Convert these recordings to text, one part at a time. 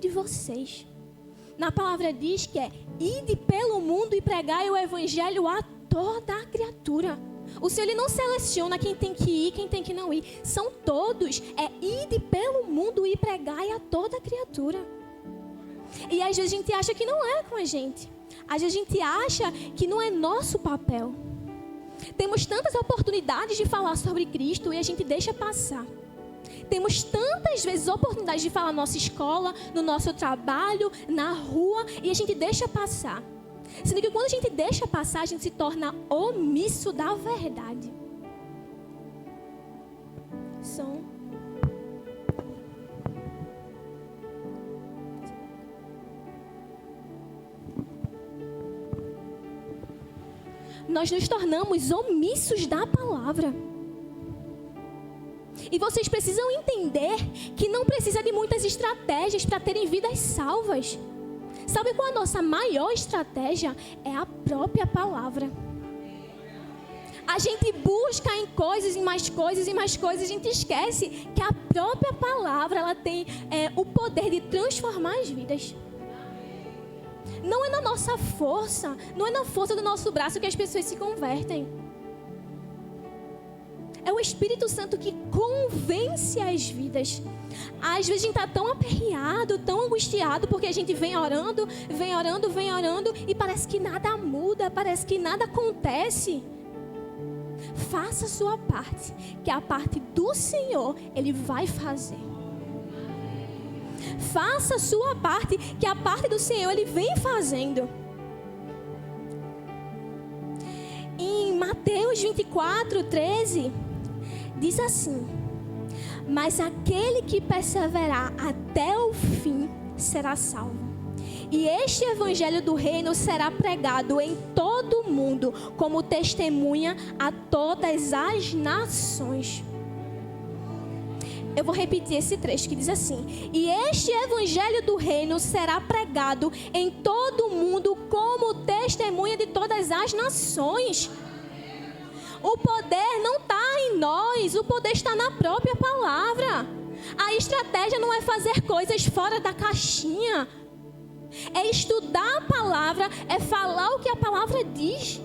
de vocês. Na palavra diz que é: ide pelo mundo e pregai o evangelho a toda a criatura. O Senhor, Ele não seleciona quem tem que ir, quem tem que não ir. São todos. É ide pelo mundo e pregai a toda a criatura. E às vezes a gente acha que não é com a gente. Às vezes a gente acha que não é nosso papel. Temos tantas oportunidades de falar sobre Cristo e a gente deixa passar. Temos tantas vezes oportunidades de falar na nossa escola, no nosso trabalho, na rua, e a gente deixa passar. Sendo que quando a gente deixa passar, a gente se torna omisso da verdade. Nós nos tornamos omissos da palavra. E vocês precisam entender que não precisa de muitas estratégias para terem vidas salvas. Sabe qual é a nossa maior estratégia? É a própria palavra. A gente busca em coisas, em mais coisas, em mais coisas. A gente esquece que a própria palavra, ela tem o poder de transformar as vidas. Não é na nossa força, não é na força do nosso braço que as pessoas se convertem. É o Espírito Santo que convence as vidas. Às vezes a gente está tão aperreado, tão angustiado, porque a gente vem orando, e parece que nada muda, parece que nada acontece. Faça a sua parte, que a parte do Senhor, Ele vai fazer. Faça a sua parte, que a parte do Senhor, Ele vem fazendo. Em Mateus 24, 13, diz assim: mas aquele que perseverar até o fim será salvo. E este evangelho do reino será pregado em todo o mundo, como testemunha a todas as nações. Eu vou repetir esse trecho que diz assim: e este evangelho do reino será pregado em todo o mundo como testemunha de todas as nações. O poder não está em nós, o poder está na própria palavra. A estratégia não é fazer coisas fora da caixinha. É estudar a palavra, é falar o que a palavra diz.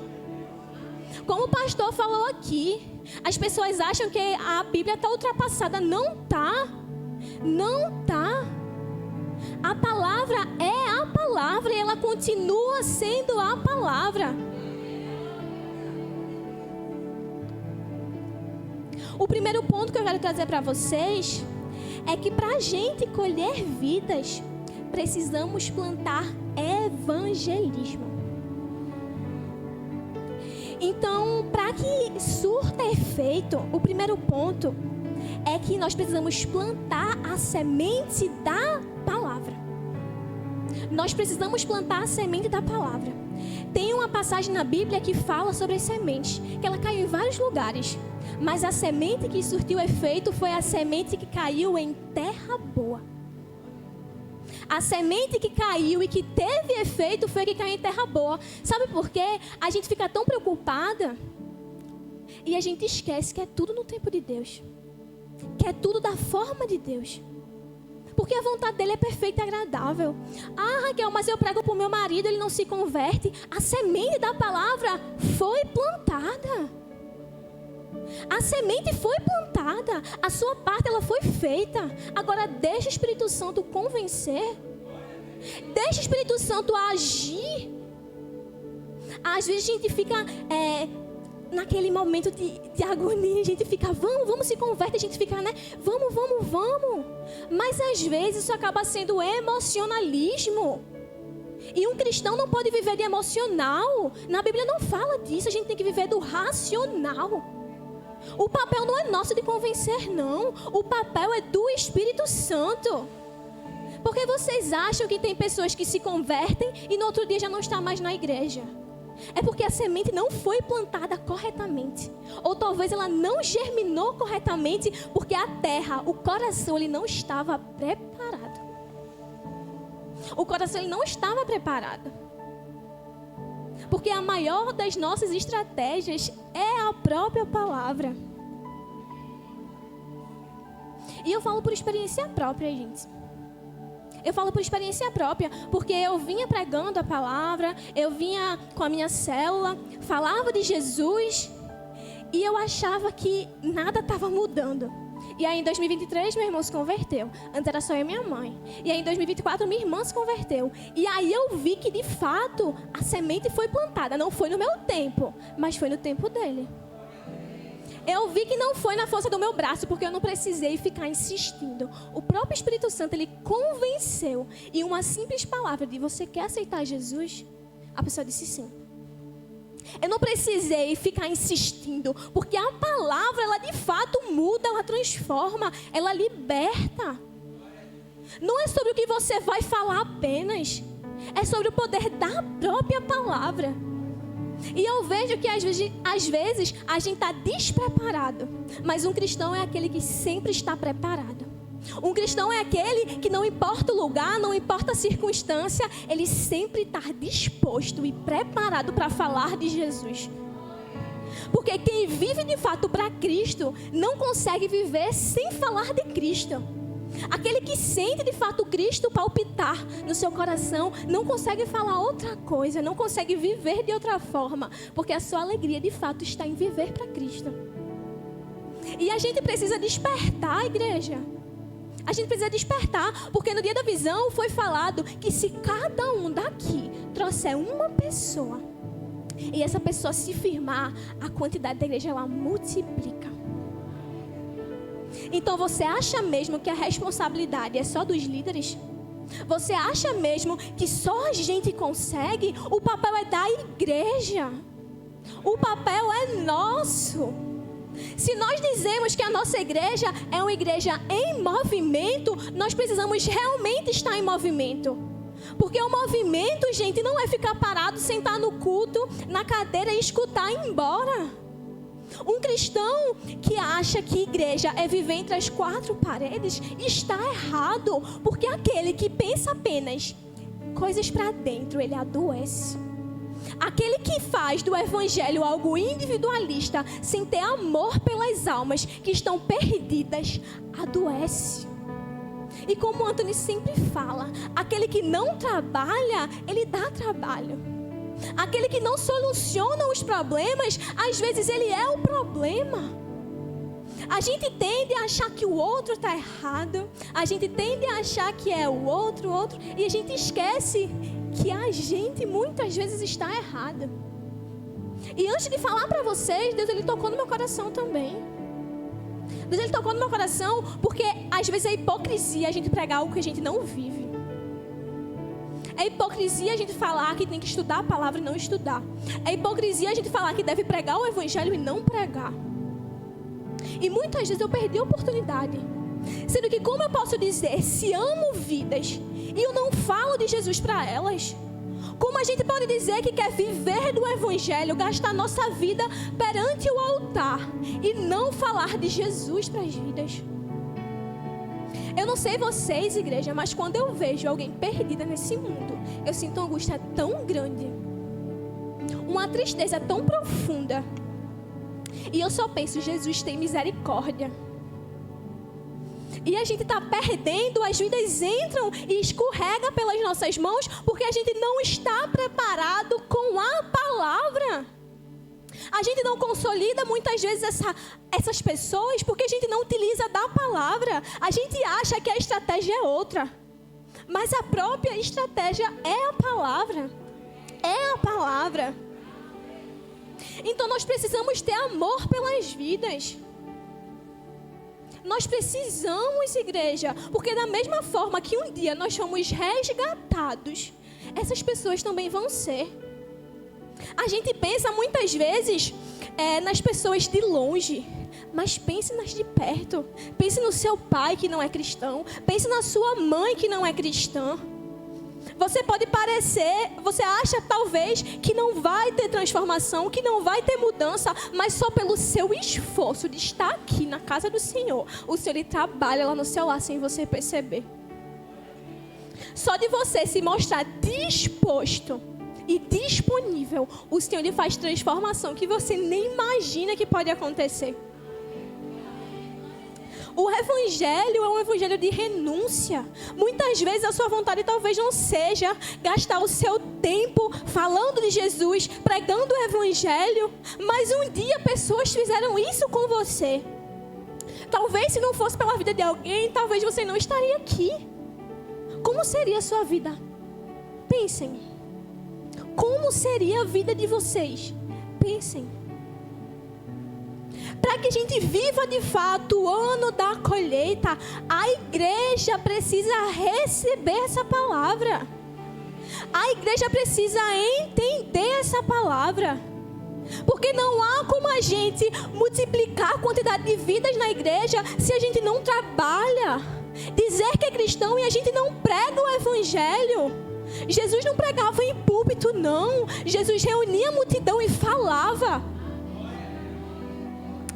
Como o pastor falou aqui, as pessoas acham que a Bíblia está ultrapassada. Não está. Não está. A palavra é a palavra e ela continua sendo a palavra. O primeiro ponto que eu quero trazer para vocês é que para a gente colher vidas, precisamos plantar evangelismo. Então, para que surta efeito, o primeiro ponto é que nós precisamos plantar a semente da palavra. Nós precisamos plantar a semente da palavra. Tem uma passagem na Bíblia que fala sobre as sementes, que ela caiu em vários lugares. Mas a semente que surtiu efeito foi a semente que caiu em terra boa. A semente que caiu e que teve efeito foi a que caiu em terra boa. Sabe por quê? A gente fica tão preocupada e a gente esquece que é tudo no tempo de Deus. Que é tudo da forma de Deus. Porque a vontade dele é perfeita e agradável. Ah, Raquel, mas eu prego para o meu marido, ele não se converte. A semente da palavra foi plantada. A semente foi plantada. A sua parte, ela foi feita. Agora deixa o Espírito Santo convencer. Deixa o Espírito Santo agir. Às vezes a gente fica naquele momento de agonia. A gente fica, vamos, se converte. A gente fica, né? Vamos. Mas às vezes isso acaba sendo emocionalismo. E um cristão não pode viver de emocional. Na Bíblia não fala disso. A gente tem que viver do racional. O papel não é nosso de convencer, não. O papel é do Espírito Santo. Porque vocês acham que tem pessoas que se convertem e no outro dia já não está mais na igreja? É porque a semente não foi plantada corretamente. Ou talvez ela não germinou corretamente porque a terra, o coração, ele não estava preparado. O coração, ele não estava preparado. Porque a maior das nossas estratégias é a própria palavra. E eu falo por experiência própria, gente. Eu falo por experiência própria, porque eu vinha pregando a palavra, eu vinha com a minha célula, falava de Jesus e eu achava que nada estava mudando. E aí em 2023 meu irmão se converteu. Antes era só eu e minha mãe. E aí em 2024 minha irmã se converteu. E aí eu vi que de fato a semente foi plantada. Não foi no meu tempo, mas foi no tempo dele. Eu vi que não foi na força do meu braço, porque eu não precisei ficar insistindo. O próprio Espírito Santo, ele convenceu. E uma simples palavra de você quer aceitar Jesus? A pessoa disse sim. Eu não precisei ficar insistindo, porque a palavra, ela de fato muda, ela transforma, ela liberta. Não é sobre o que você vai falar apenas, é sobre o poder da própria palavra. E eu vejo que às vezes a gente está despreparado, mas um cristão é aquele que sempre está preparado. Um cristão é aquele que não importa o lugar, não importa a circunstância, ele sempre está disposto e preparado para falar de Jesus. Porque quem vive de fato para Cristo não consegue viver sem falar de Cristo. Aquele que sente de fato Cristo palpitar no seu coração não consegue falar outra coisa, não consegue viver de outra forma, porque a sua alegria de fato está em viver para Cristo. E a gente precisa despertar, igreja. A gente precisa despertar, porque no dia da visão foi falado que se cada um daqui trouxer uma pessoa e essa pessoa se firmar, a quantidade da igreja ela multiplica. Então você acha mesmo que a responsabilidade é só dos líderes? Você acha mesmo que só a gente consegue? O papel é da igreja. O papel é nosso. Se nós dizemos que a nossa igreja é uma igreja em movimento, nós precisamos realmente estar em movimento. Porque o movimento, gente, não é ficar parado, sentar no culto, na cadeira e escutar e ir embora. Um cristão que acha que igreja é viver entre as quatro paredes está errado, porque aquele que pensa apenas coisas para dentro, ele adoece. Aquele que faz do evangelho algo individualista, sem ter amor pelas almas que estão perdidas, adoece. E como o Anthony sempre fala, aquele que não trabalha, ele dá trabalho. Aquele que não soluciona os problemas, às vezes ele é o problema. A gente tende a achar que o outro está errado. A gente tende a achar que é o outro. E a gente esquece que a gente muitas vezes está errado. E antes de falar para vocês, Deus ele tocou no meu coração também. Deus ele tocou no meu coração porque às vezes é hipocrisia a gente pregar algo que a gente não vive. É hipocrisia a gente falar que tem que estudar a palavra e não estudar. É hipocrisia a gente falar que deve pregar o evangelho e não pregar. E muitas vezes eu perdi a oportunidade. Sendo que como eu posso dizer, se amo vidas e eu não falo de Jesus para elas? Como a gente pode dizer que quer viver do evangelho, gastar nossa vida perante o altar e não falar de Jesus para as vidas? Eu não sei vocês, igreja, mas quando eu vejo alguém perdida nesse mundo, eu sinto uma angústia tão grande, uma tristeza tão profunda. E eu só penso, Jesus tem misericórdia. E a gente está perdendo, as vidas entram e escorrega pelas nossas mãos, porque a gente não está preparado com a palavra. A gente não consolida muitas vezes essas pessoas porque a gente não utiliza da palavra. A gente acha que a estratégia é outra, mas a própria estratégia é a palavra. É a palavra. Então nós precisamos ter amor pelas vidas. Nós precisamos, igreja, porque da mesma forma que um dia nós fomos resgatados, essas pessoas também vão ser. A gente pensa muitas vezes nas pessoas de longe, mas pense nas de perto. Pense no seu pai que não é cristão. Pense na sua mãe que não é cristã. Você pode parecer, você acha talvez que não vai ter transformação, que não vai ter mudança, mas só pelo seu esforço de estar aqui na casa do Senhor, o Senhor ele trabalha lá no seu lar sem você perceber. Só de você se mostrar disposto e disponível, o Senhor ele faz transformação que você nem imagina que pode acontecer. O evangelho é um evangelho de renúncia. Muitas vezes a sua vontade talvez não seja gastar o seu tempo falando de Jesus, pregando o evangelho, mas um dia pessoas fizeram isso com você. Talvez se não fosse pela vida de alguém, talvez você não estaria aqui. Como seria a sua vida? Pensem. Como seria a vida de vocês? Pensem. Para que a gente viva de fato o ano da colheita, a igreja precisa receber essa palavra. A igreja precisa entender essa palavra. Porque não há como a gente multiplicar a quantidade de vidas na igreja se a gente não trabalha. Dizer que é cristão e a gente não prega o evangelho. Jesus não pregava em púlpito, não. Jesus reunia a multidão e falava.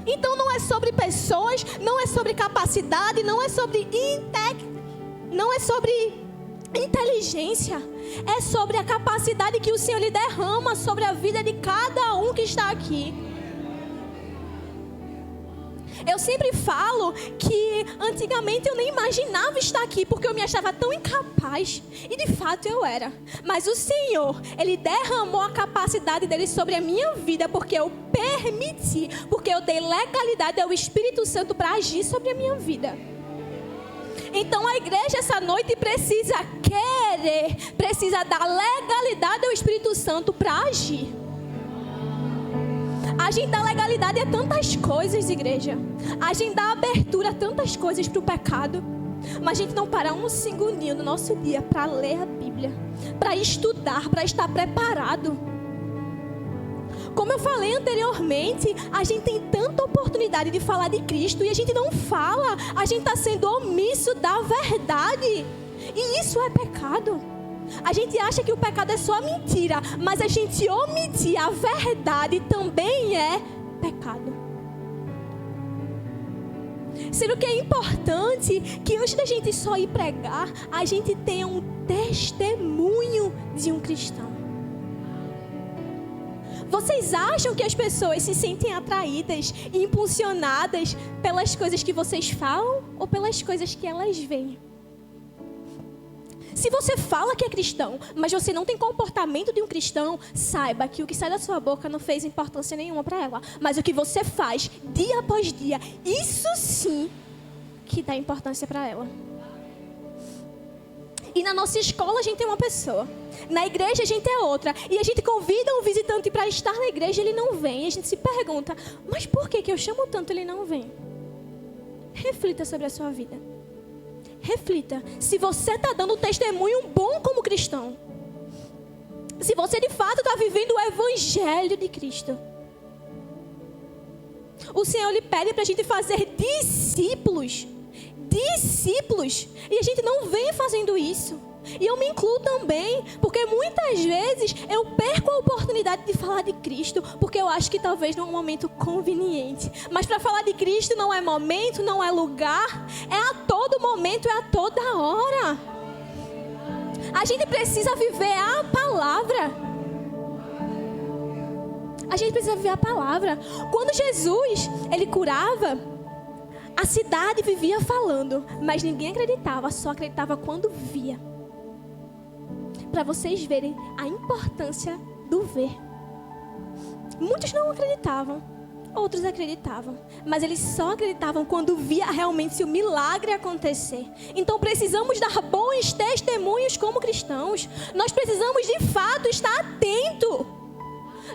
Então não é sobre pessoas, não é sobre capacidade, não é sobre inteligência. É sobre a capacidade que o Senhor lhe derrama sobre a vida de cada um que está aqui. Eu sempre falo que antigamente eu nem imaginava estar aqui porque eu me achava tão incapaz. E de fato eu era. Mas o Senhor, Ele derramou a capacidade dEle sobre a minha vida porque eu permiti, porque eu dei legalidade ao Espírito Santo para agir sobre a minha vida. Então a igreja essa noite precisa querer, precisa dar legalidade ao Espírito Santo para agir. A gente dá legalidade a tantas coisas, igreja. A gente dá abertura a tantas coisas para o pecado. Mas a gente não para um segundinho no nosso dia para ler a Bíblia, para estudar, para estar preparado. Como eu falei anteriormente, a gente tem tanta oportunidade de falar de Cristo e a gente não fala. A gente está sendo omisso da verdade. E isso é pecado. A gente acha que o pecado é só mentira, mas a gente omitir a verdade também é pecado. Sendo que é importante que antes da gente só ir pregar, a gente tenha um testemunho de um cristão. Vocês acham que as pessoas se sentem atraídas e impulsionadas pelas coisas que vocês falam ou pelas coisas que elas veem? Se você fala que é cristão, mas você não tem comportamento de um cristão, saiba que o que sai da sua boca não fez importância nenhuma para ela. Mas o que você faz dia após dia, isso sim que dá importância para ela. E na nossa escola a gente tem uma pessoa, na igreja a gente é outra. E a gente convida um visitante para estar na igreja e ele não vem. E a gente se pergunta, mas por que eu chamo tanto e ele não vem? Reflita sobre a sua vida. Reflita, se você está dando um testemunho bom como cristão, se você de fato está vivendo o evangelho de Cristo. O Senhor lhe pede para a gente fazer discípulos, e a gente não vem fazendo isso. E eu me incluo também, porque muitas vezes eu perco a oportunidade de falar de Cristo, porque eu acho que talvez não é um momento conveniente. Mas para falar de Cristo não é momento, não é lugar, é a todo momento, é a toda hora. A gente precisa viver a palavra. A gente precisa viver a palavra. Quando Jesus, Ele curava, a cidade vivia falando, mas ninguém acreditava, só acreditava quando via. Para vocês verem a importância do ver. Muitos não acreditavam, outros acreditavam, mas eles só acreditavam quando via realmente o milagre acontecer. Então precisamos dar bons testemunhos como cristãos. Nós precisamos de fato estar atentos.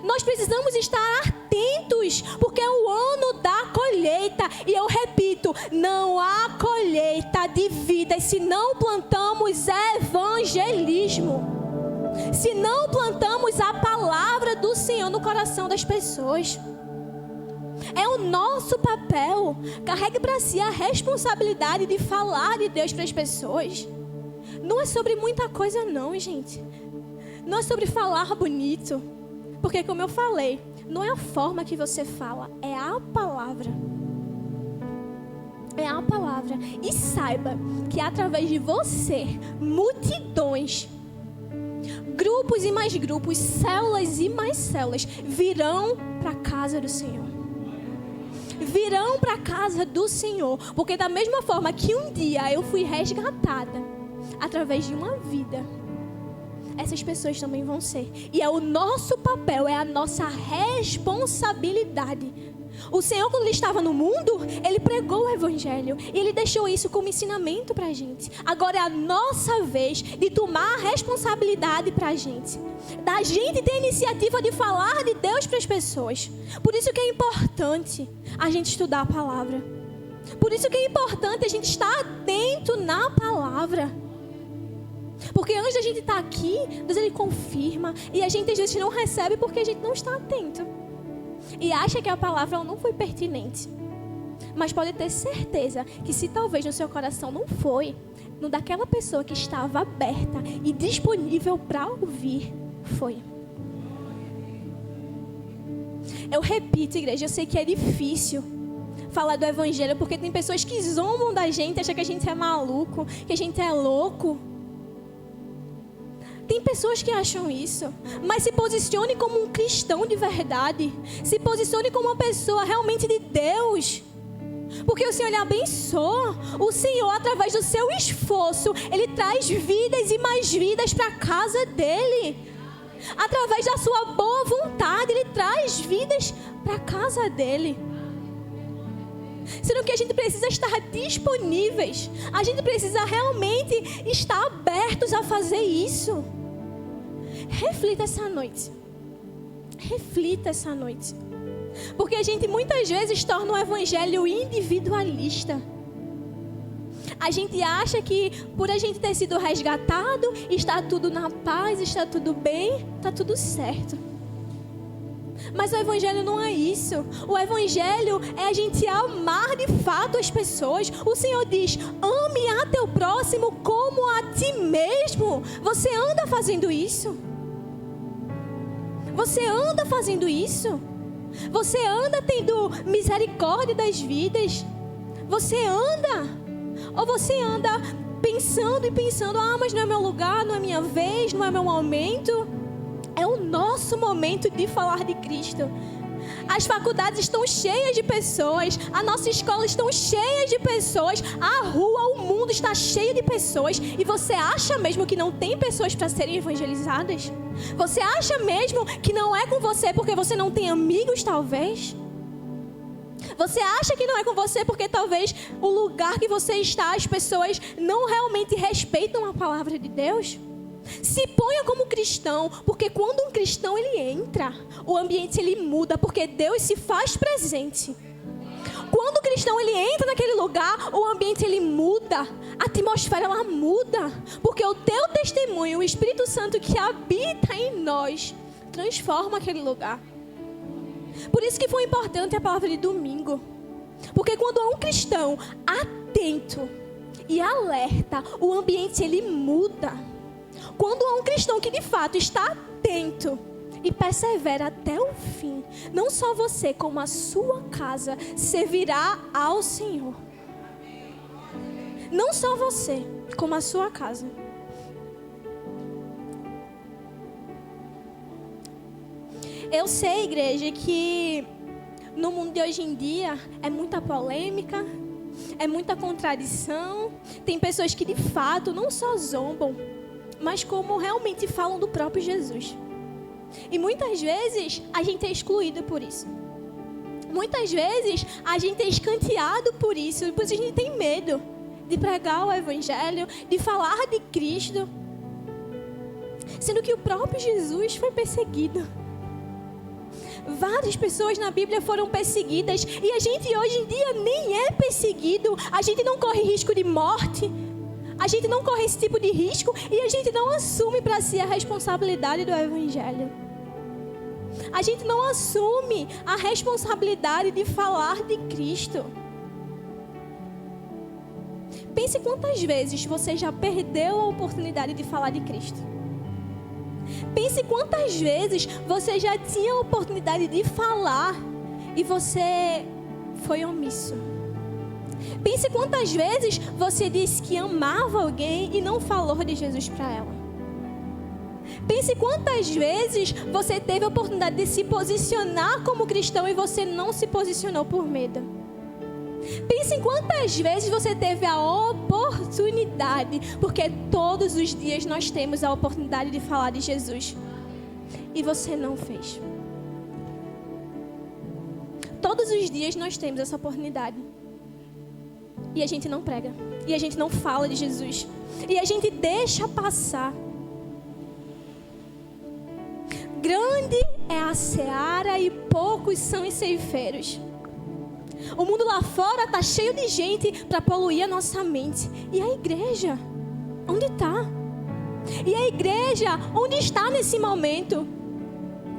Nós precisamos estar atentos, porque é o ano da colheita. E eu repito, não há colheita de vidas se não plantamos evangelismo. Se não plantamos a palavra do Senhor no coração das pessoas. É o nosso papel. Carregue para si a responsabilidade de falar de Deus para as pessoas. Não é sobre muita coisa não, gente. Não é sobre falar bonito. Porque como eu falei, não é a forma que você fala, é a palavra. É a palavra. E saiba que através de você, multidões, grupos e mais grupos, células e mais células virão para a casa do Senhor. virão para a casa do Senhor. Porque da mesma forma que um dia eu fui resgatada através de uma vida, essas pessoas também vão ser. E é o nosso papel, é a nossa responsabilidade. O Senhor, quando Ele estava no mundo, Ele pregou o Evangelho. E Ele deixou isso como ensinamento para a gente. Agora é a nossa vez de tomar a responsabilidade para a gente. Da gente ter a iniciativa de falar de Deus para as pessoas. Por isso que é importante a gente estudar a palavra. Por isso que é importante a gente estar atento na palavra. Porque antes da gente estar aqui, Deus Ele confirma. E a gente às vezes não recebe porque a gente não está atento. E acha que a palavra não foi pertinente. Mas pode ter certeza que se talvez no seu coração não foi, no daquela pessoa que estava aberta e disponível para ouvir, foi. Eu repito, igreja, eu sei que é difícil falar do Evangelho, porque tem pessoas que zombam da gente, acham que a gente é maluco, que a gente é louco. Tem pessoas que acham isso, mas se posicione como um cristão de verdade. Se posicione como uma pessoa realmente de Deus. Porque o Senhor lhe abençoa. O Senhor, através do seu esforço, Ele traz vidas e mais vidas para a casa dEle. Através da sua boa vontade, Ele traz vidas para a casa dEle. Sendo que a gente precisa estar disponíveis. A gente precisa realmente estar abertos a fazer isso. Reflita essa noite. Reflita essa noite. Porque a gente muitas vezes torna o Evangelho individualista. A gente acha que por a gente ter sido resgatado, está tudo na paz, está tudo bem, está tudo certo. Mas o Evangelho não é isso. O Evangelho é a gente amar de fato as pessoas. O Senhor diz: ame a teu próximo como a ti mesmo. Você anda fazendo isso? Você anda fazendo isso? Você anda tendo misericórdia das vidas? Você anda? Ou você anda pensando, mas não é meu lugar, não é minha vez, não é meu momento? É o nosso momento de falar de Cristo. As faculdades estão cheias de pessoas, a nossa escola está cheia de pessoas, a rua, o mundo está cheio de pessoas. E você acha mesmo que não tem pessoas para serem evangelizadas? Você acha mesmo que não é com você porque você não tem amigos, talvez? Você acha que não é com você porque talvez o lugar que você está, as pessoas não realmente respeitam a palavra de Deus? Se ponha como cristão, porque quando um cristão ele entra, o ambiente ele muda, porque Deus se faz presente. Quando o cristão ele entra naquele lugar, o ambiente ele muda, a atmosfera ela muda, porque o teu testemunho, o Espírito Santo que habita em nós, transforma aquele lugar. Por isso que foi importante a palavra de domingo, porque quando há um cristão atento e alerta, o ambiente ele muda. Quando há um cristão que de fato está atento e persevera até o fim, não só você, como a sua casa servirá ao Senhor. Não só você, como a sua casa. Eu sei, igreja, que no mundo de hoje em dia é muita polêmica, é muita contradição. Tem pessoas que de fato não só zombam, mas como realmente falam do próprio Jesus. E muitas vezes a gente é excluído por isso. Muitas vezes a gente é escanteado por isso. Por isso a gente tem medo de pregar o Evangelho, de falar de Cristo. Sendo que o próprio Jesus foi perseguido. Várias pessoas na Bíblia foram perseguidas. E a gente hoje em dia nem é perseguido. A gente não corre risco de morte. A gente não corre esse tipo de risco e a gente não assume para si a responsabilidade do Evangelho. A gente não assume a responsabilidade de falar de Cristo. Pense quantas vezes você já perdeu a oportunidade de falar de Cristo. Pense quantas vezes você já tinha a oportunidade de falar e você foi omisso. Pense quantas vezes você disse que amava alguém e não falou de Jesus para ela. Pense quantas vezes você teve a oportunidade de se posicionar como cristão e você não se posicionou por medo. Pense em quantas vezes você teve a oportunidade, porque todos os dias nós temos a oportunidade de falar de Jesus, e você não fez. Todos os dias nós temos essa oportunidade, e a gente não prega, e a gente não fala de Jesus, e a gente deixa passar. Grande é a seara e poucos são os ceifeiros. O mundo lá fora está cheio de gente para poluir a nossa mente. E a igreja? Onde está? E a igreja, onde está nesse momento?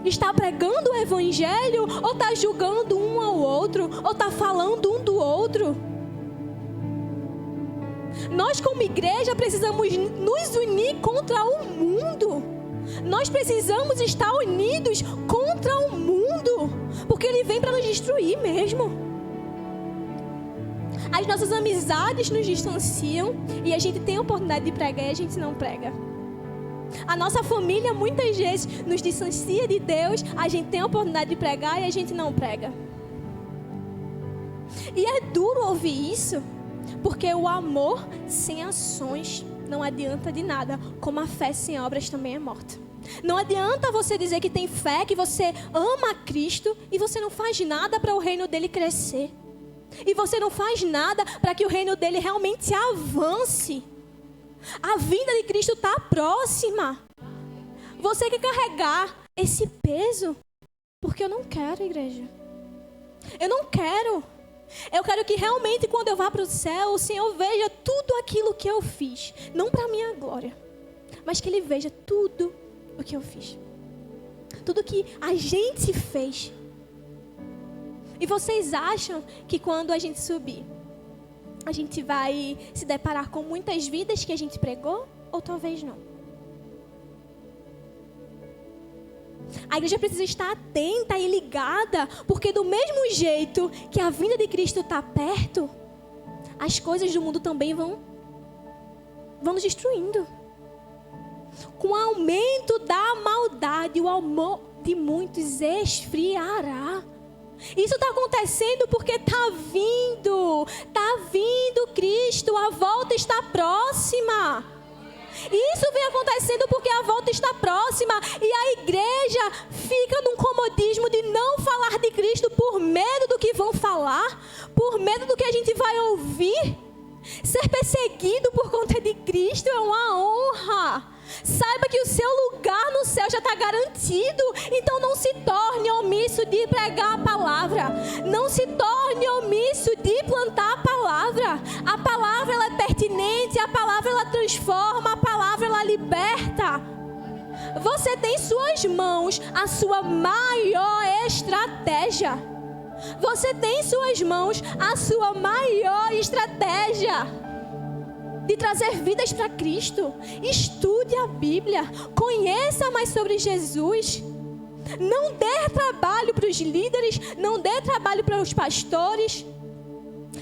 Está pregando o evangelho? Ou está julgando um ao outro? Ou está falando um do outro? Nós como igreja precisamos nos unir contra o mundo. Nós precisamos estar unidos contra o mundo, porque ele vem para nos destruir mesmo. As nossas amizades nos distanciam e a gente tem a oportunidade de pregar e a gente não prega. A nossa família muitas vezes nos distancia de Deus, a gente tem a oportunidade de pregar e a gente não prega. E é duro ouvir isso, porque o amor sem ações não adianta de nada, como a fé sem obras também é morta. Não adianta você dizer que tem fé, que você ama a Cristo e você não faz nada para o reino dele crescer. E você não faz nada para que o reino dele realmente avance. A vinda de Cristo está próxima. Você quer carregar esse peso? Porque eu não quero, igreja. Eu não quero. Eu quero que realmente quando eu vá para o céu, o Senhor veja tudo aquilo que eu fiz. Não para a minha glória, mas que Ele veja tudo o que eu fiz. Tudo que a gente fez. E vocês acham que quando a gente subir, a gente vai se deparar com muitas vidas que a gente pregou? Ou talvez não? A igreja precisa estar atenta e ligada, porque do mesmo jeito que a vinda de Cristo está perto, as coisas do mundo também vão nos destruindo. Com o aumento da maldade, o amor de muitos esfriará. Isso está acontecendo porque está vindo Cristo, a volta está próxima. Isso vem acontecendo porque a volta está próxima e a igreja fica num comodismo de não falar de Cristo por medo do que vão falar, por medo do que a gente vai ouvir. Ser perseguido por conta de Cristo é uma honra. Saiba que o seu lugar no céu já está garantido. Então não se torne omisso de pregar a palavra. Não se torne omisso de plantar a palavra. A palavra ela é pertinente, a palavra ela transforma, a palavra ela liberta. Você tem em suas mãos a sua maior estratégia. Você tem em suas mãos a sua maior estratégia de trazer vidas para Cristo. Estude a Bíblia, conheça mais sobre Jesus. Não dê trabalho para os líderes, não dê trabalho para os pastores,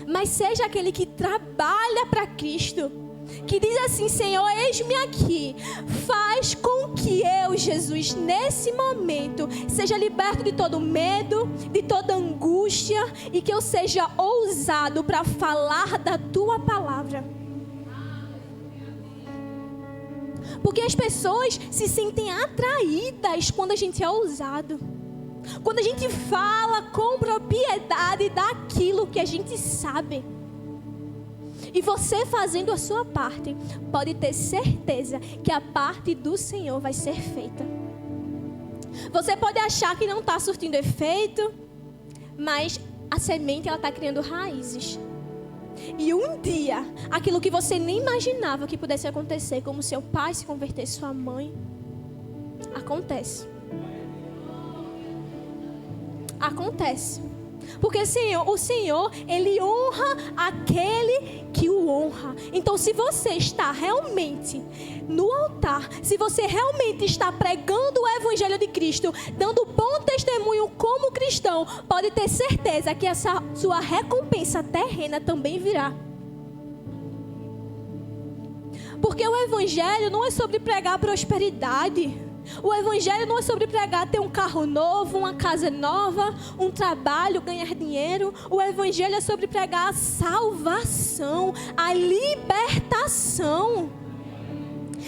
mas seja aquele que trabalha para Cristo, que diz assim: Senhor, eis-me aqui, faz com que eu, Jesus, nesse momento, seja liberto de todo medo, de toda angústia, e que eu seja ousado para falar da Tua palavra. Porque as pessoas se sentem atraídas quando a gente é ousado. Quando a gente fala com propriedade daquilo que a gente sabe. E você fazendo a sua parte, pode ter certeza que a parte do Senhor vai ser feita. Você pode achar que não está surtindo efeito, mas a semente ela está criando raízes. E um dia, aquilo que você nem imaginava que pudesse acontecer, como seu pai se converter, sua mãe, acontece. Acontece. Porque o Senhor, Ele honra aquele que o honra. Então, se você está realmente no altar, se você realmente está pregando o Evangelho de Cristo, dando bom testemunho como cristão, pode ter certeza que essa sua recompensa terrena também virá. Porque o evangelho não é sobre pregar prosperidade. O evangelho não é sobre pregar ter um carro novo, uma casa nova, um trabalho, ganhar dinheiro. O evangelho é sobre pregar a salvação, a libertação.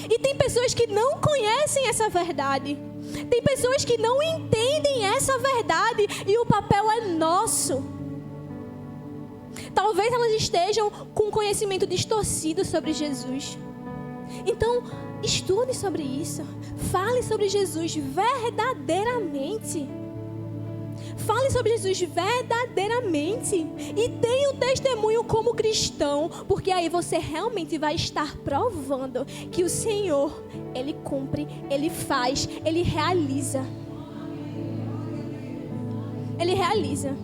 E tem pessoas que não conhecem essa verdade. Tem pessoas que não entendem essa verdade. E o papel é nosso. Talvez elas estejam com conhecimento distorcido sobre Jesus. Então, estude sobre isso. Fale sobre Jesus verdadeiramente. Fale sobre Jesus verdadeiramente. E tenha um testemunho como cristão. Porque aí você realmente vai estar provando que o Senhor, Ele cumpre, Ele faz, Ele realiza. Ele realiza.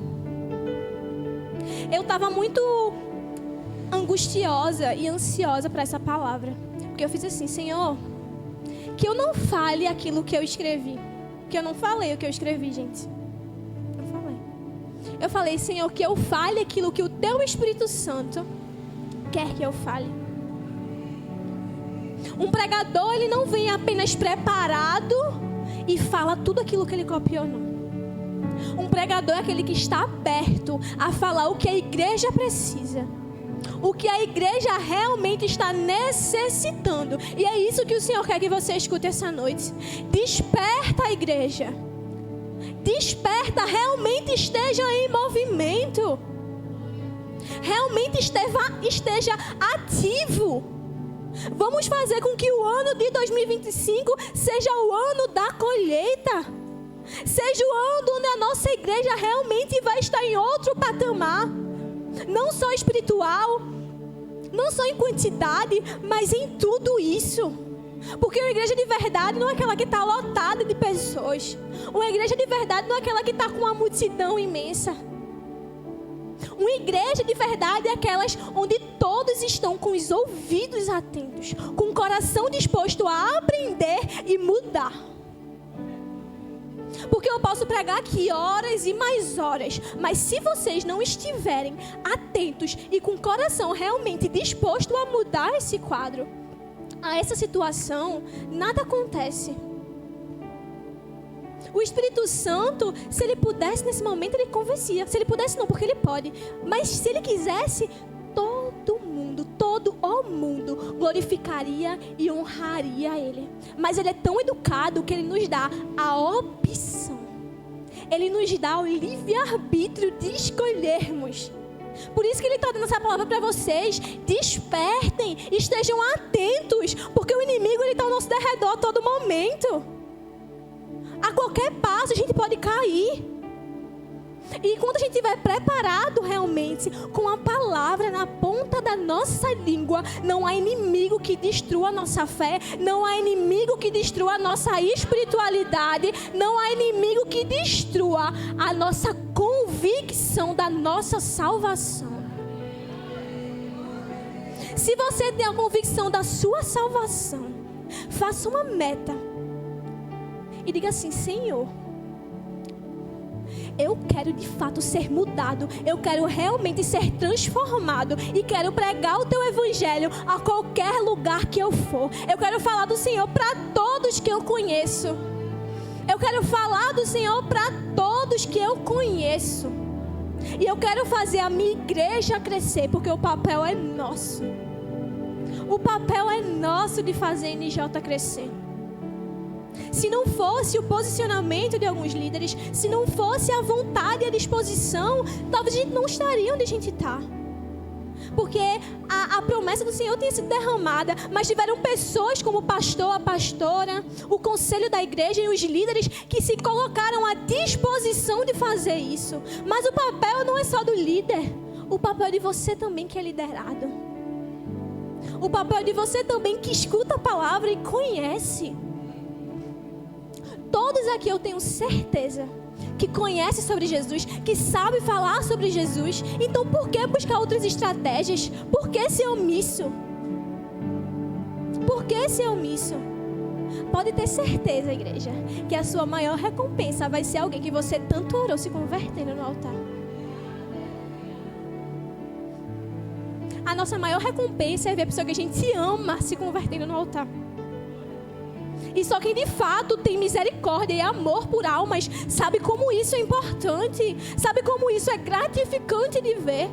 Eu estava muito angustiosa e ansiosa para essa palavra. Porque eu fiz assim: Senhor, que eu não fale aquilo que eu escrevi. Que eu não falei o que eu escrevi, gente. Não falei. Eu falei: Senhor, que eu fale aquilo que o Teu Espírito Santo quer que eu fale. Um pregador, ele não vem apenas preparado e fala tudo aquilo que ele copiou, não. Um pregador é aquele que está aberto a falar o que a igreja precisa. O que a igreja realmente está necessitando. E é isso que o Senhor quer que você escute essa noite. Desperta a igreja. Desperta, realmente esteja em movimento. Realmente esteja ativo. Vamos fazer com que o ano de 2025 seja o ano da colheita. Seja o ano onde a nossa igreja realmente vai estar em outro patamar. Não só espiritual, não só em quantidade, mas em tudo isso. Porque uma igreja de verdade não é aquela que está lotada de pessoas. Uma igreja de verdade não é aquela que está com uma multidão imensa. Uma igreja de verdade é aquelas onde todos estão com os ouvidos atentos, com o coração disposto a aprender e mudar. Porque eu posso pregar aqui horas e mais horas, mas se vocês não estiverem atentos e com o coração realmente disposto a mudar esse quadro, a essa situação, nada acontece. O Espírito Santo, se ele pudesse nesse momento, ele convencia. Se ele pudesse não, porque ele pode. Mas se ele quisesse, todo o mundo glorificaria e honraria ele. Mas ele é tão educado que ele nos dá a opção. Ele nos dá o livre-arbítrio de escolhermos. Por isso que ele está dando essa palavra para vocês. Despertem, estejam atentos, porque o inimigo está ao nosso derredor a todo momento. A qualquer passo a gente pode cair. E quando a gente estiver preparado realmente, com a palavra na ponta da nossa língua, não há inimigo que destrua a nossa fé, não há inimigo que destrua a nossa espiritualidade, não há inimigo que destrua a nossa convicção da nossa salvação. Se você tem a convicção da sua salvação, faça uma meta e diga assim: Senhor, eu quero de fato ser mudado. Eu quero realmente ser transformado. E quero pregar o Teu Evangelho a qualquer lugar que eu for. Eu quero falar do Senhor para todos que eu conheço. Eu quero falar do Senhor para todos que eu conheço. E eu quero fazer a minha igreja crescer, porque o papel é nosso. O papel é nosso de fazer a NJ crescer. Se não fosse o posicionamento de alguns líderes, se não fosse a vontade e a disposição, talvez a gente não estaria onde a gente está. Porque a promessa do Senhor tinha sido derramada, mas tiveram pessoas como o pastor, a pastora, o conselho da igreja e os líderes que se colocaram à disposição de fazer isso. Mas o papel não é só do líder, o papel é de você também que é liderado. O papel é de você também que escuta a palavra e conhece. Todos aqui eu tenho certeza que conhecem sobre Jesus, que sabem falar sobre Jesus. Então por que buscar outras estratégias? Por que ser omisso? Por que ser omisso? Pode ter certeza, igreja, que a sua maior recompensa vai ser alguém que você tanto orou se convertendo no altar. a nossa maior recompensa é ver a pessoa que a gente ama se convertendo no altar. E só quem de fato tem misericórdia e amor por almas sabe como isso é importante, sabe como isso é gratificante de ver,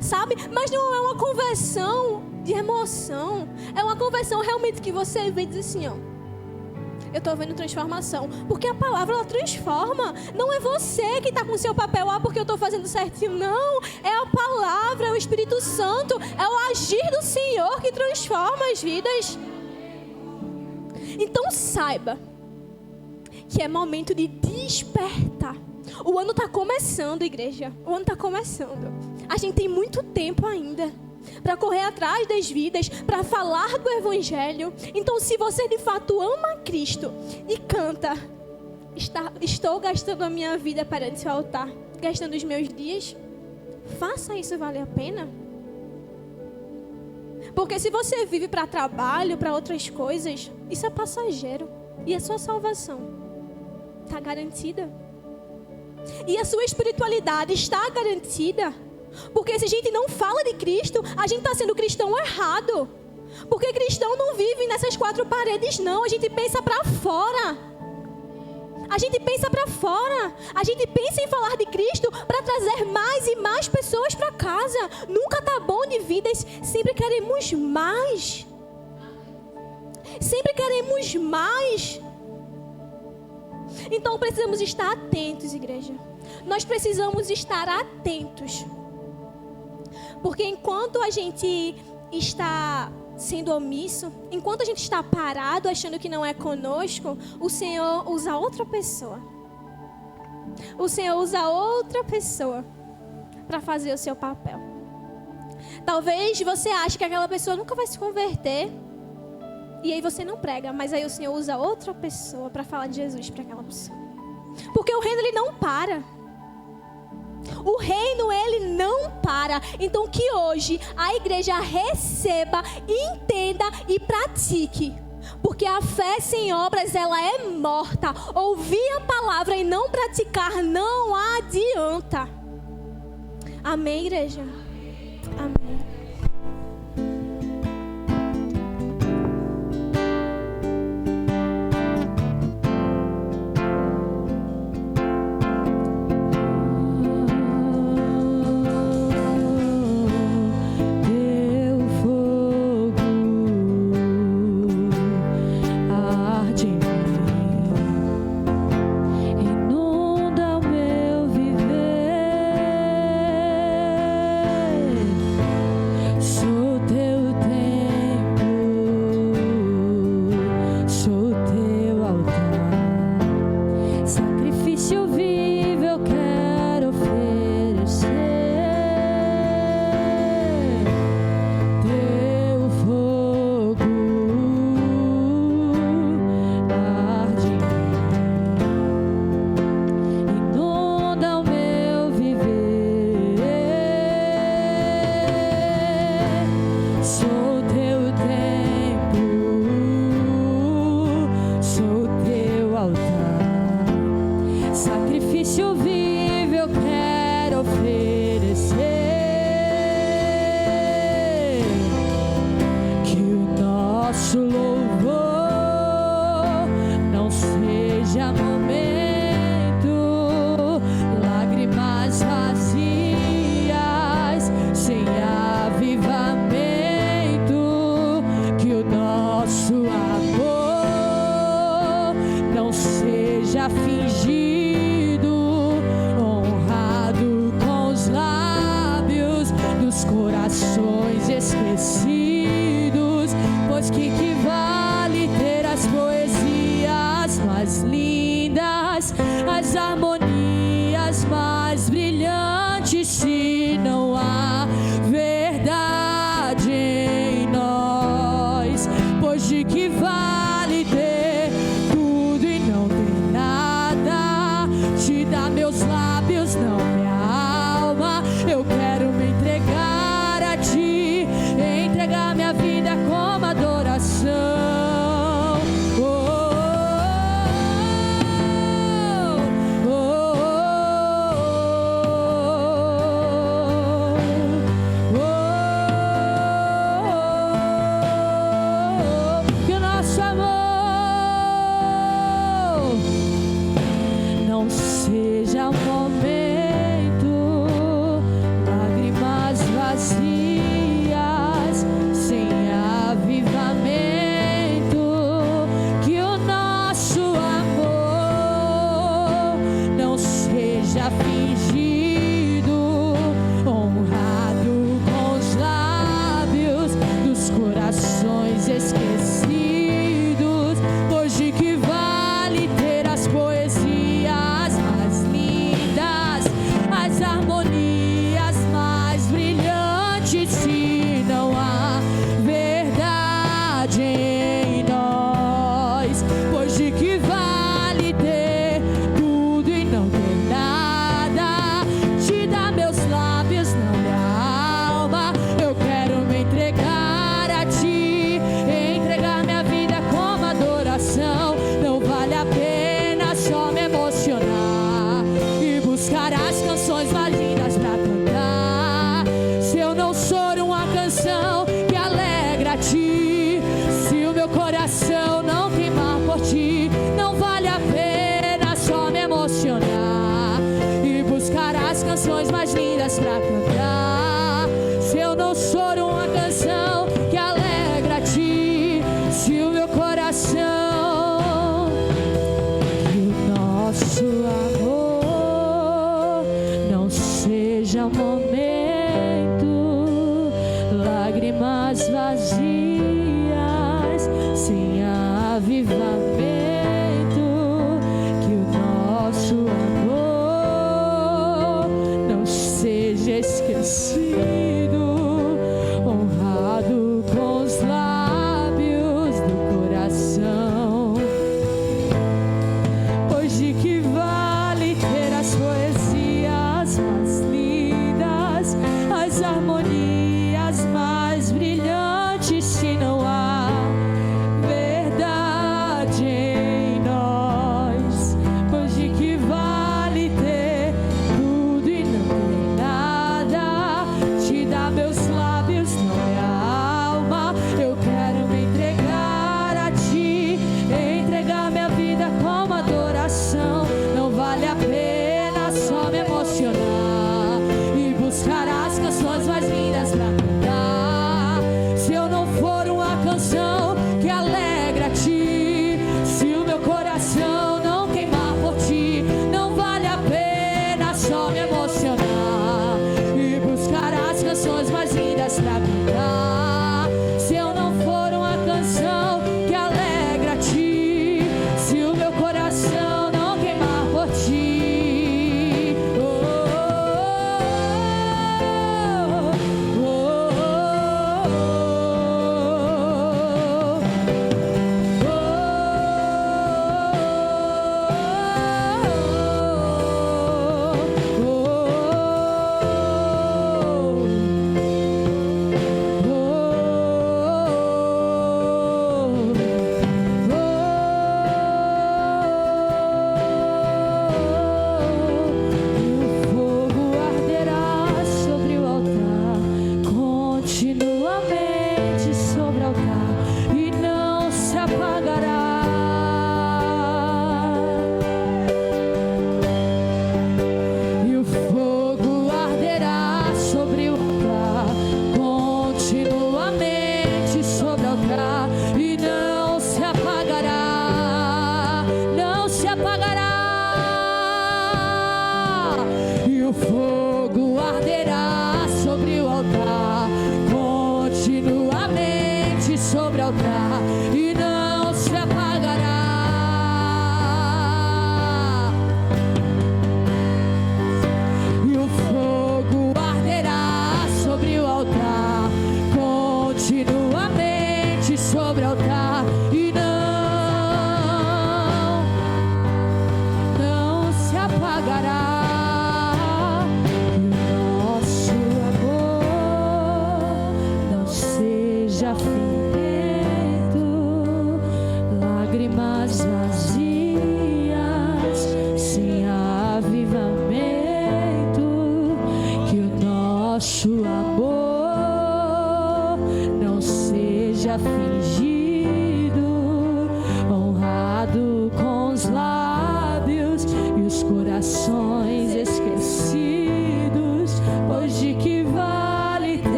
sabe? Mas não é uma conversão de emoção, é uma conversão realmente que você vê e diz assim, ó, eu estou vendo transformação, porque a palavra ela transforma. Não é você que está com o seu papel, porque eu estou fazendo certinho. Não, é a palavra, é o Espírito Santo, é o agir do Senhor que transforma as vidas. Então saiba que é momento de despertar. O ano está começando, igreja. O ano está começando. A gente tem muito tempo ainda para correr atrás das vidas, para falar do Evangelho. Então, se você de fato ama Cristo e canta, estou gastando a minha vida perante o altar, gastando os meus dias, faça isso valer a pena. Porque se você vive para trabalho, para outras coisas, isso é passageiro. E a sua salvação está garantida. E a sua espiritualidade está garantida. Porque se a gente não fala de Cristo, a gente está sendo cristão errado. Porque cristão não vive nessas quatro paredes, não. A gente pensa para fora. A gente pensa para fora. A gente pensa em falar de Cristo para trazer mais e mais pessoas para casa. Nunca tá bom de vidas. Sempre queremos mais. Sempre queremos mais. Então precisamos estar atentos, igreja. Nós precisamos estar atentos. Porque enquanto a gente está sendo omisso, enquanto a gente está parado, achando que não é conosco, o Senhor usa outra pessoa. O Senhor usa outra pessoa para fazer o seu papel. Talvez você ache que aquela pessoa nunca vai se converter, e aí você não prega, mas aí o Senhor usa outra pessoa para falar de Jesus para aquela pessoa. Porque o reino, ele não para. O reino, ele não para. Então que hoje a igreja receba, entenda e pratique. Porque a fé sem obras, ela é morta. Ouvir a palavra e não praticar não adianta. Amém, igreja? Amém. Oh sem avivamento, que o nosso amor não seja esquecido, honrado com os lábios do coração. Pois de que vale ter as poesias mais lindas, as harmonias mais brilhantes, se não há verdade em nós? Pois de que vale ter tudo e não ter nada? Te dá meus lábios, não minha alma. Eu quero me entregar a ti, entregar minha vida como adoração. Não vale a pena só me emocionar e buscar as canções mais lindas pra cantar, se eu não for uma canção que alegra a ti, se o meu coração não queimar por ti. Não vale a pena só me emocionar e buscar as canções mais lindas pra cantar, se eu não for uma canção que alegra a ti, se o meu coração não queimar por ti.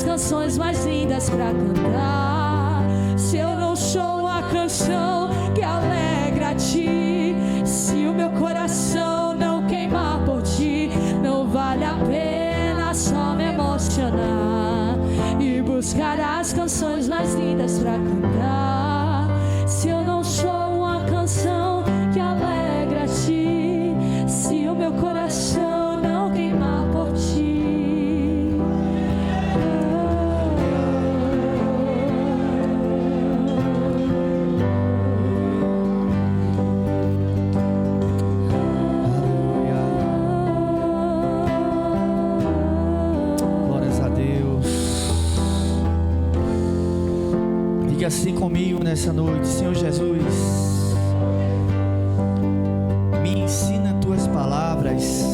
Canções mais lindas pra cantar, se eu não sou uma canção que alegra a ti, se o meu coração não queimar por ti. Não vale a pena só me emocionar e buscar as canções mais lindas pra cantar, se eu não sou uma canção que alegra a ti, se o meu coração não queimar por ti. Assim comigo nessa noite: Senhor Jesus, me ensina tuas palavras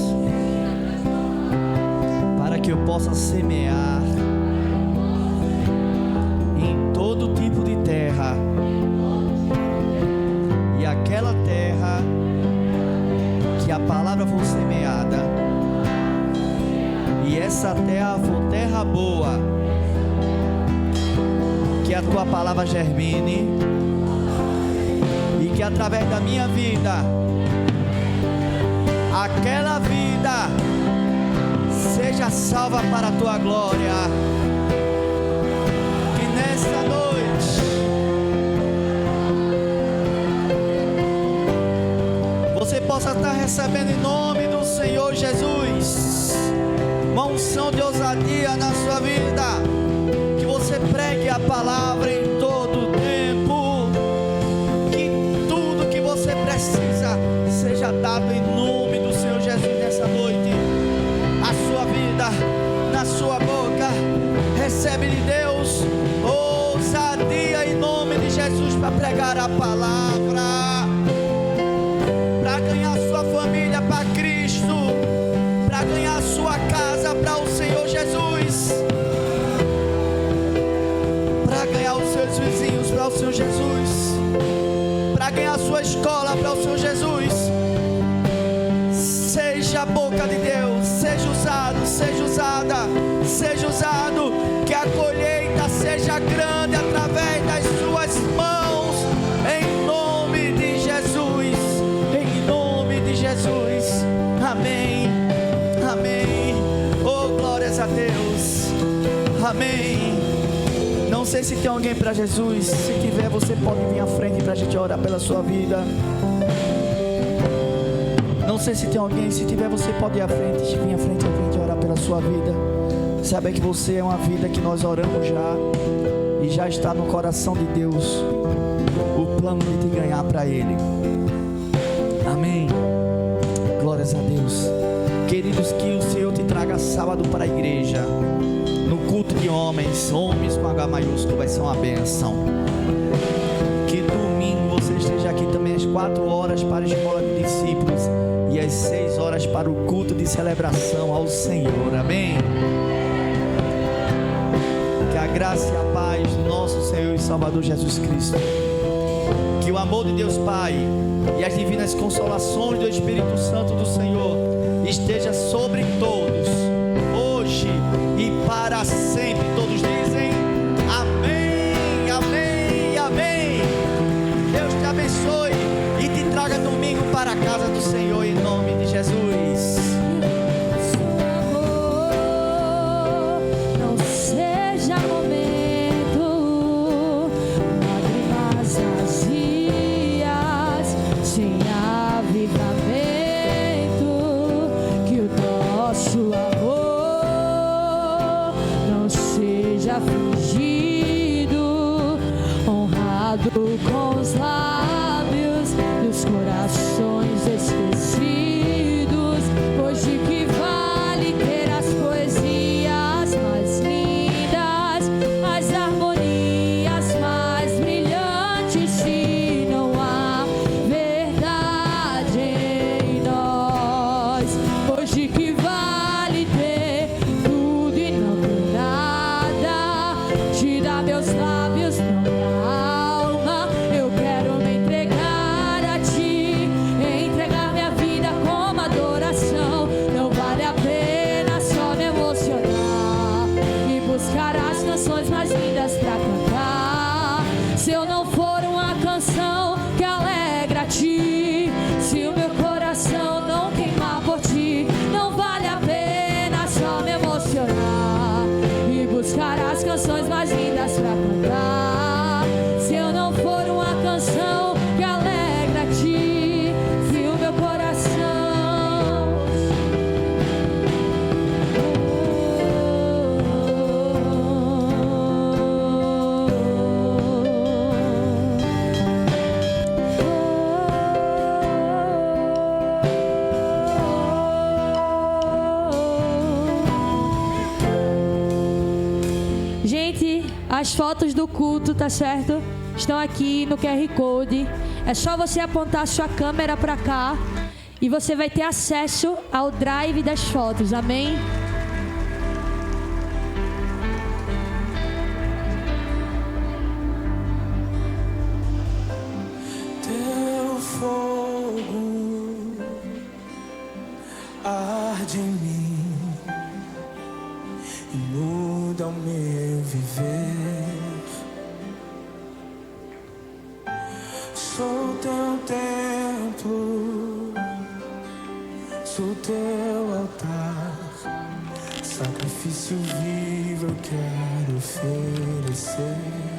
para que eu possa semear em todo tipo de terra, e aquela terra que a palavra for semeada, e essa terra for terra boa, que a tua palavra germine, e que através da minha vida, aquela vida seja salva para a tua glória. Que nesta noite você possa estar recebendo em nome do Senhor Jesus uma unção de ousadia na sua vida, que você pregue a palavra em todo o tempo, que tudo que você precisa seja dado em nome do Senhor Jesus nessa noite. A sua vida na sua boca recebe de Deus ousadia em nome de Jesus para pregar a palavra, para ganhar sua família para Cristo, para ganhar sua casa para o Senhor Jesus, para ganhar os seus vizinhos para o Senhor Jesus, para ganhar sua escola para o Senhor Jesus. Seja a boca de Deus, seja usado, seja usada, seja usado, que a colheita seja grande através das suas mãos, em nome de Jesus, em nome de Jesus. Amém, amém. Oh, glórias a Deus. Amém. Não sei se tem alguém para Jesus. Se tiver, você pode vir à frente para a gente orar pela sua vida. Não sei se tem alguém. Se tiver, você pode ir à frente, vir à frente e orar pela sua vida. Sabe que você é uma vida que nós oramos já, e já está no coração de Deus o plano de te ganhar para Ele. Amém. Glórias a Deus. Queridos, que o Senhor te traga sábado para a igreja, no culto de homens com H maiúsculo, vai ser uma benção. Que domingo você esteja aqui também às 4 horas para a escola de discípulos e às 6 horas para o culto de celebração ao Senhor. Amém. Que a graça e a paz do nosso Senhor e Salvador Jesus Cristo, que o amor de Deus Pai e as divinas consolações do Espírito Santo do Senhor esteja sobre todos, hoje e para sempre. Todos dizem amém, amém, amém. Deus te abençoe e te traga domingo para a casa do Senhor, em nome de Jesus. Não seja momento, lágrimas vazias, sem avivamento, que o nosso amor não seja fingido, honrado com os lábios e os corações esquecidos. Hoje que vale ter as poesias mais lindas, as harmonias mais brilhantes, se não há verdade em nós. Hoje que vale ter tudo e não ter nada, te dar meus lábios, não minha alma. Eu quero me entregar a ti, entregar minha vida como adoração. Não vale a pena só me emocionar e buscar as canções mais lindas pra cantar, se eu não for uma canção que alegra a ti, se o meu coração não queimar por ti. Não vale a pena só me emocionar e buscar as canções mais lindas pra cantar, se eu não for uma canção que alegra a ti, se o meu coração Gente, as fotos do culto, tá certo? Estão aqui no QR Code. É só você apontar a sua câmera pra cá e você vai ter acesso ao drive das fotos, amém? vida ao meu viver. Sou teu templo, sou teu altar, sacrifício vivo eu quero oferecer.